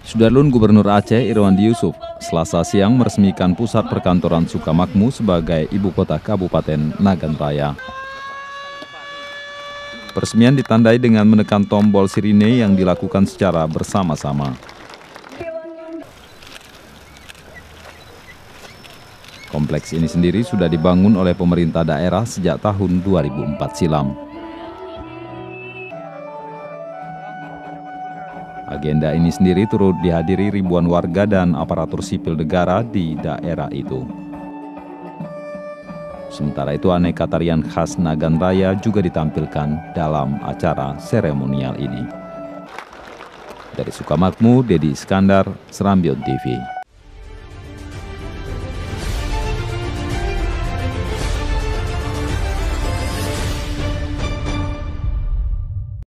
Sudarlun Gubernur Aceh Irwandi Yusuf Selasa siang meresmikan pusat perkantoran Sukamakmur sebagai ibu kota Kabupaten Nagan Raya. Peresmian ditandai dengan menekan tombol sirine yang dilakukan secara bersama-sama. Kompleks ini sendiri sudah dibangun oleh pemerintah daerah sejak tahun 2004 silam. Agenda ini sendiri turut dihadiri ribuan warga dan aparatur sipil negara di daerah itu. Sementara itu aneka tarian khas Nagan Raya juga ditampilkan dalam acara seremonial ini. Dari Sukamakmur, Dedi Iskandar, Serambion TV.